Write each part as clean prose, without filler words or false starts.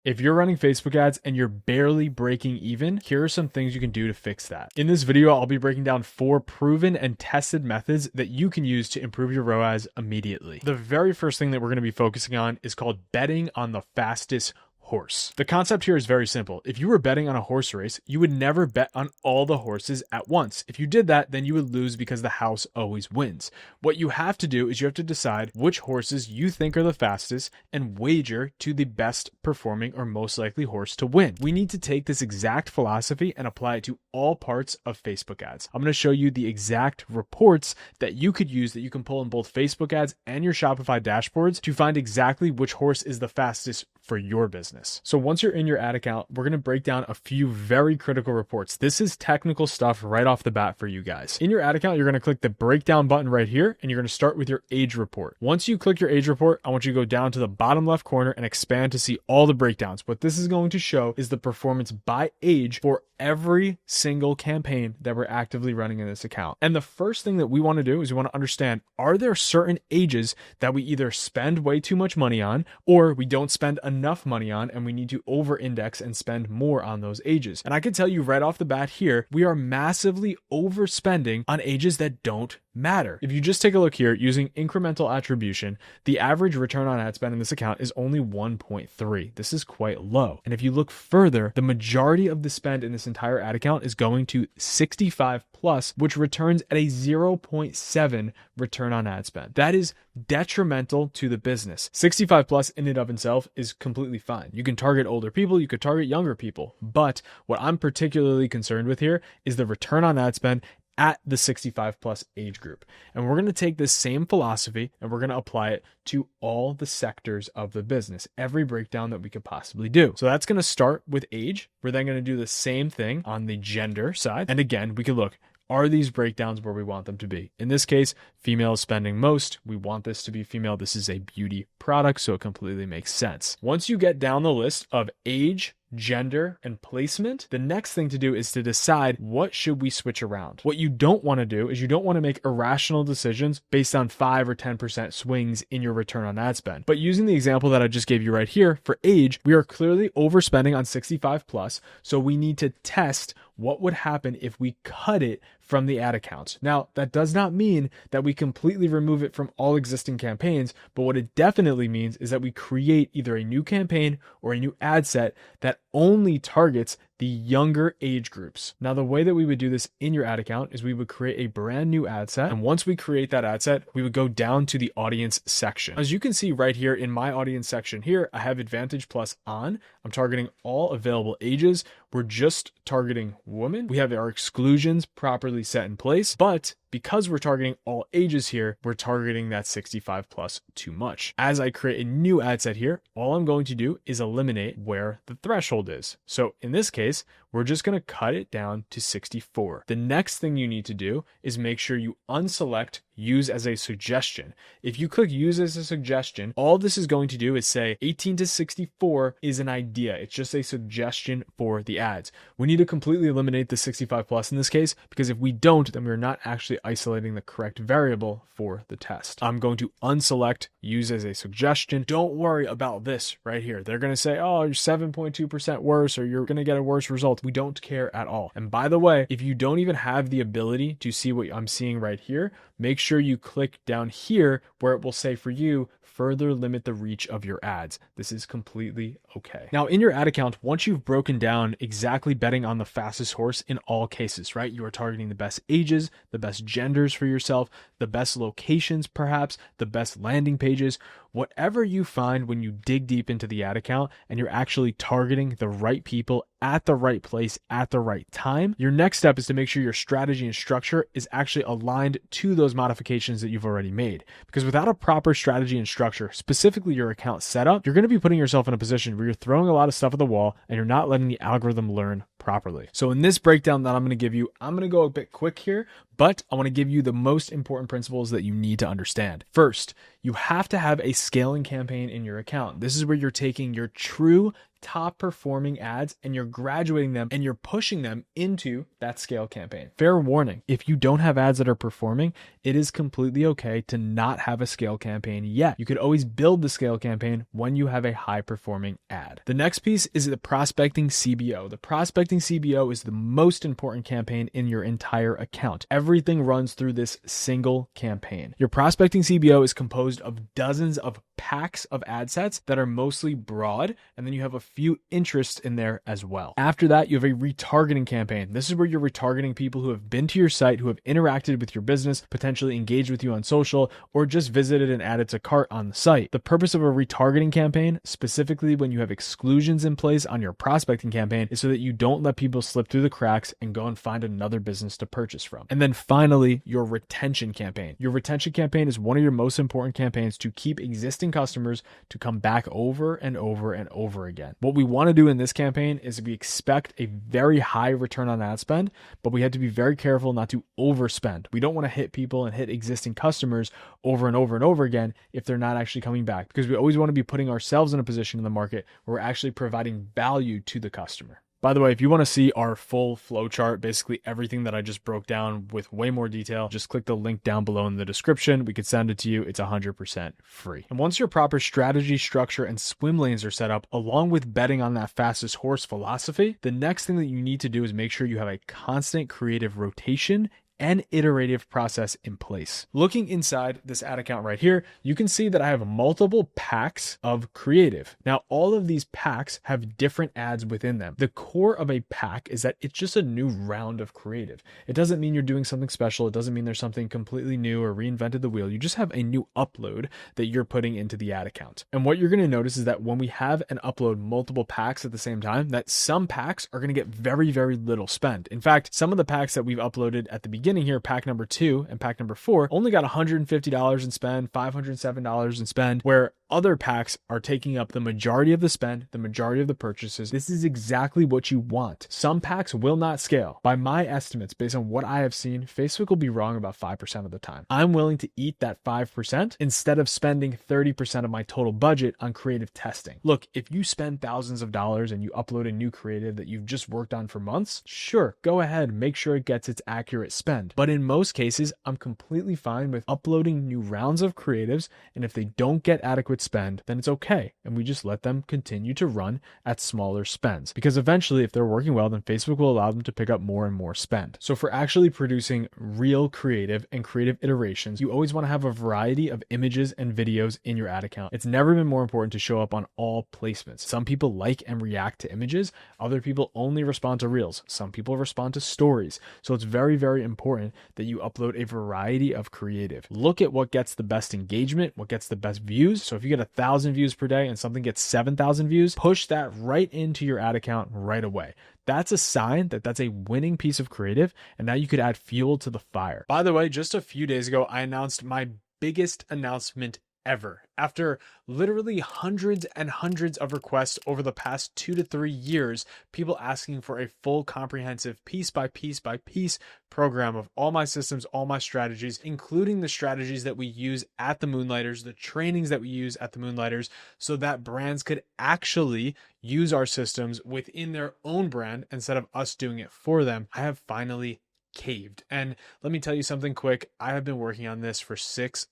If you're running Facebook ads and you're barely breaking even, here are some things you can do to fix that. In this video, I'll be breaking down 4 proven and tested methods that you can use to improve your ROAS immediately. The very first thing that we're going to be focusing on is called betting on the fastest horse. The concept here is very simple. If you were betting on a horse race, you would never bet on all the horses at once. If you did that, then you would lose because the house always wins. What you have to do is you have to decide which horses you think are the fastest and wager to the best performing or most likely horse to win. We need to take this exact philosophy and apply it to all parts of Facebook ads. I'm going to show you the exact reports that you could use that you can pull in both Facebook ads and your Shopify dashboards to find exactly which horse is the fastest for your business. So once you're in your ad account, we're going to break down a few very critical reports. This is technical stuff right off the bat for you guys. In your ad account, you're going to click the breakdown button right here, and you're going to start with your age report. Once you click your age report, I want you to go down to the bottom left corner and expand to see all the breakdowns. What this is going to show is the performance by age for every single campaign that we're actively running in this account. And the first thing that we want to do is we want to understand, are there certain ages that we either spend way too much money on, or we don't spend enough money on and we need to over-index and spend more on those ages? And I can tell you right off the bat here, we are massively overspending on ages that don't matter. If you just take a look here using incremental attribution, the average return on ad spend in this account is only 1.3. This is quite low. And if you look further, the majority of the spend in this entire ad account is going to 65 plus, which returns at a 0.7 return on ad spend. That is detrimental to the business. 65 plus in and of itself is completely fine. You can target older people, you could target younger people. But what I'm particularly concerned with here is the return on ad spend at the 65 plus age group. And we're going to take this same philosophy and we're going to apply it to all the sectors of the business, every breakdown that we could possibly do. So that's going to start with age. We're then going to do the same thing on the gender side. And again, we can look, are these breakdowns where we want them to be? In this case, female is spending most. We want this to be female. This is a beauty product, so it completely makes sense. Once you get down the list of age, gender, and placement, the next thing to do is to decide what should we switch around. What you don't want to do is you don't want to make irrational decisions based on 5 or 10% swings in your return on ad spend. But using the example that I just gave you right here, for age, we are clearly overspending on 65 plus, so we need to test what would happen if we cut it from the ad accounts. Now, that does not mean that we completely remove it from all existing campaigns, but what it definitely means is that we create either a new campaign or a new ad set that only targets the younger age groups. Now, the way that we would do this in your ad account is we would create a brand new ad set. And once we create that ad set, we would go down to the audience section. As you can see right here in my audience section here, I have Advantage Plus on. I'm targeting all available ages. We're just targeting women. We have our exclusions properly set in place, but because we're targeting all ages here, we're targeting that 65 plus too much. As I create a new ad set here, all I'm going to do is eliminate where the threshold is. So in this case, we're just going to cut it down to 64. The next thing you need to do is make sure you unselect use as a suggestion. If you click use as a suggestion, all this is going to do is say 18 to 64 is an idea. It's just a suggestion for the ads. We need to completely eliminate the 65 plus in this case, because if we don't, then we're not actually isolating the correct variable for the test. I'm going to unselect use as a suggestion. Don't worry about this right here. They're going to say, oh, you're 7.2% worse, or you're going to get a worse result. We don't care at all. And by the way, if you don't even have the ability to see what I'm seeing right here, make sure you click down here where it will say for you, further limit the reach of your ads. This is completely okay. Now in your ad account, once you've broken down exactly betting on the fastest horse in all cases, right? You are targeting the best ages, the best genders for yourself, the best locations, perhaps the best landing pages, whatever you find when you dig deep into the ad account and you're actually targeting the right people at the right place at the right time. Your next step is to make sure your strategy and structure is actually aligned to those modifications that you've already made. Because without a proper strategy and structure, specifically your account setup, you're going to be putting yourself in a position where you're throwing a lot of stuff at the wall and you're not letting the algorithm learn properly. So in this breakdown that I'm going to give you, I'm going to go a bit quick here, but I want to give you the most important principles that you need to understand. First, you have to have a scaling campaign in your account. This is where you're taking your true top performing ads and you're graduating them and you're pushing them into that scale campaign. Fair warning, if you don't have ads that are performing, it is completely okay to not have a scale campaign yet. You could always build the scale campaign when you have a high performing ad. The next piece is the prospecting CBO. The prospecting CBO is the most important campaign in your entire account. Everything runs through this single campaign. Your prospecting CBO is composed of dozens of packs of ad sets that are mostly broad, and then you have a few interests in there as well. After that, you have a retargeting campaign. This is where you're retargeting people who have been to your site, who have interacted with your business, potentially engaged with you on social, or just visited and added to cart on the site. The purpose of a retargeting campaign, specifically when you have exclusions in place on your prospecting campaign, is so that you don't let people slip through the cracks and go and find another business to purchase from. And then finally, your retention campaign. Your retention campaign is one of your most important campaigns to keep existing customers to come back over and over and over again. What we want to do in this campaign is we expect a very high return on ad spend, but we have to be very careful not to overspend. We don't want to hit people and hit existing customers over and over and over again if they're not actually coming back, because we always want to be putting ourselves in a position in the market where we're actually providing value to the customer. By the way, if you want to see our full flow chart, basically everything that I just broke down with way more detail, just click the link down below in the description. We could send it to you. It's 100% free. And once your proper strategy, structure, and swim lanes are set up, along with betting on that fastest horse philosophy, the next thing that you need to do is make sure you have a constant creative rotation and iterative process in place. Looking inside this ad account right here, you can see that I have multiple packs of creative. Now, all of these packs have different ads within them. The core of a pack is that it's just a new round of creative. It doesn't mean you're doing something special. It doesn't mean there's something completely new or reinvented the wheel. You just have a new upload that you're putting into the ad account. And what you're going to notice is that when we have and upload multiple packs at the same time, that some packs are going to get very, very little spend. In fact, some of the packs that we've uploaded at the beginning here, pack number 2 and pack number 4, only got $150 in spend, $507 in spend, where other packs are taking up the majority of the spend, the majority of the purchases. This is exactly what you want. Some packs will not scale. By my estimates, based on what I have seen, Facebook will be wrong about 5% of the time. I'm willing to eat that 5% instead of spending 30% of my total budget on creative testing. Look, if you spend thousands of dollars and you upload a new creative that you've just worked on for months, sure, go ahead, make sure it gets its accurate spend. But in most cases, I'm completely fine with uploading new rounds of creatives, and if they don't get adequate spend, then it's okay. And we just let them continue to run at smaller spends, because eventually if they're working well, then Facebook will allow them to pick up more and more spend. So for actually producing real creative and creative iterations, you always want to have a variety of images and videos in your ad account. It's never been more important to show up on all placements. Some people like and react to images. Other people only respond to reels. Some people respond to stories. So it's very, very important that you upload a variety of creative. Look at what gets the best engagement, what gets the best views. So if you get 1,000 views per day and something gets 7,000 views, push that right into your ad account right away. That's a sign that that's a winning piece of creative, and now you could add fuel to the fire. By the way, just a few days ago, I announced my biggest announcement ever. After literally hundreds and hundreds of requests over the past 2 to 3 years, people asking for a full comprehensive piece by piece by piece program of all my systems, all my strategies, including the strategies that we use at the Moonlighters, the trainings that we use at the Moonlighters, so that brands could actually use our systems within their own brand instead of us doing it for them. I have finally caved. And let me tell you something quick. I have been working on this for 6+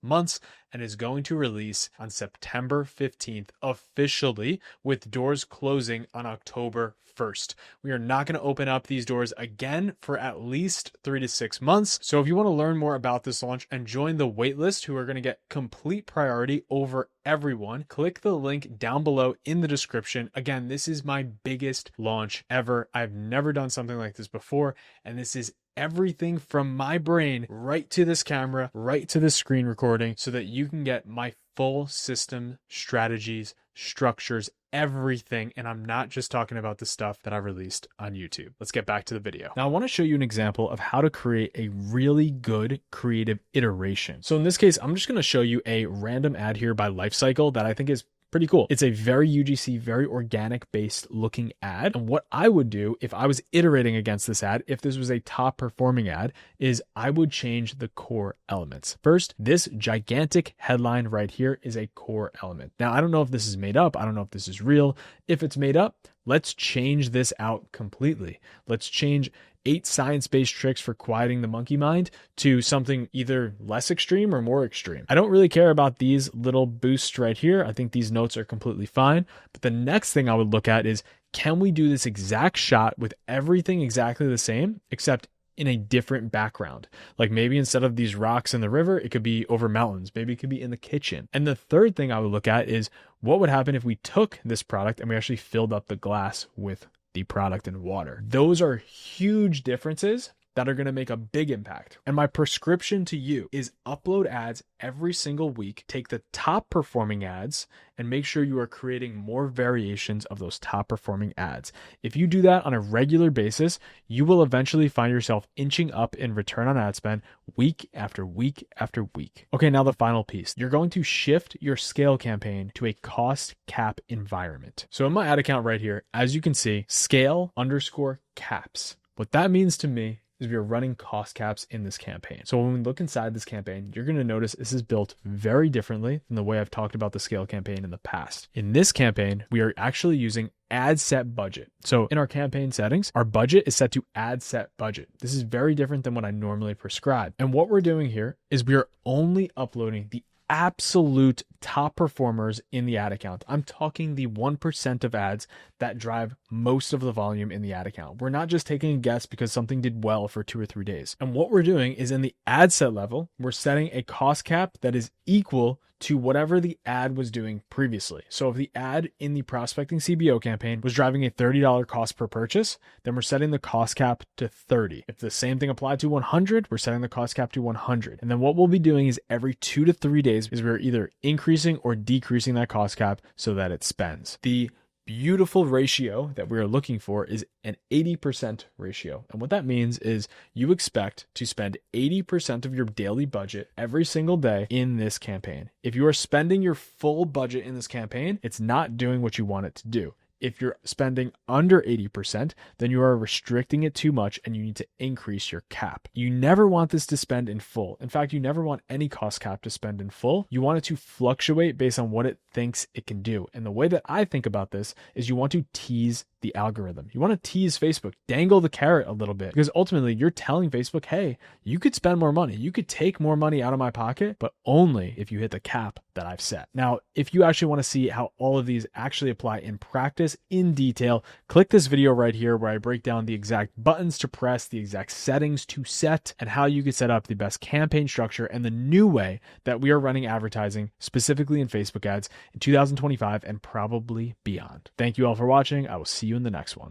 months and is going to release on September 15th officially, with doors closing on October 1st. We are not going to open up these doors again for at least 3 to 6 months. So if you want to learn more about this launch and join the waitlist, who are going to get complete priority over everyone, click the link down below in the description. Again, this is my biggest launch ever. I've never done something like this before, and this is everything from my brain right to this camera, right to this screen recording, so that you can get my full system, strategies, structures, everything. And I'm not just talking about the stuff that I released on YouTube. Let's get back to the video. Now I want to show you an example of how to create a really good creative iteration. So in this case, I'm just going to show you a random ad here by Lifecycle that I think is Pretty cool. It's a very UGC, very organic based looking ad. And what I would do if I was iterating against this ad, if this was a top performing ad, is I would change the core elements. First, this gigantic headline right here is a core element. Now, I don't know if this is made up. I don't know if this is real. If it's made up, let's change this out completely. Let's change 8 science-based tricks for quieting the monkey mind to something either less extreme or more extreme. I don't really care about these little boosts right here. I think these notes are completely fine. But the next thing I would look at is, can we do this exact shot with everything exactly the same, except in a different background? Like maybe instead of these rocks in the river, it could be over mountains. Maybe it could be in the kitchen. And the third thing I would look at is, what would happen if we took this product and we actually filled up the glass with the product and water? Those are huge differences that are going to make a big impact. And my prescription to you is upload ads every single week. Take the top performing ads and make sure you are creating more variations of those top performing ads. If you do that on a regular basis, you will eventually find yourself inching up in return on ad spend week after week after week. Okay, now the final piece. You're going to shift your scale campaign to a cost cap environment. So in my ad account right here, as you can see, scale_caps. What that means to me is we are running cost caps in this campaign. So when we look inside this campaign, you're going to notice this is built very differently than the way I've talked about the scale campaign in the past. In this campaign, we are actually using ad set budget. So in our campaign settings, our budget is set to ad set budget. This is very different than what I normally prescribe. And what we're doing here is we are only uploading the absolute top performers in the ad account. I'm talking the 1% of ads that drive most of the volume in the ad account. We're not just taking a guess because something did well for 2 or 3 days. And what we're doing is in the ad set level, we're setting a cost cap that is equal to whatever the ad was doing previously. So if the ad in the prospecting CBO campaign was driving a $30 cost per purchase, then we're setting the cost cap to 30. If the same thing applied to 100, we're setting the cost cap to 100. And then what we'll be doing is every 2 to 3 days is we're either increasing or decreasing that cost cap so that it spends. The beautiful ratio that we're looking for is an 80% ratio. And what that means is you expect to spend 80% of your daily budget every single day in this campaign. If you are spending your full budget in this campaign, it's not doing what you want it to do. If you're spending under 80%, then you are restricting it too much and you need to increase your cap. You never want this to spend in full. In fact, you never want any cost cap to spend in full. You want it to fluctuate based on what it thinks it can do. And the way that I think about this is you want to tease the algorithm. You want to tease Facebook, dangle the carrot a little bit, because ultimately you're telling Facebook, hey, you could spend more money. You could take more money out of my pocket, but only if you hit the cap that I've set. Now, if you actually want to see how all of these actually apply in practice in detail, click this video right here where I break down the exact buttons to press, the exact settings to set, and how you can set up the best campaign structure and the new way that we are running advertising specifically in Facebook ads in 2025 and probably beyond. Thank you all for watching. I will see you in the next one.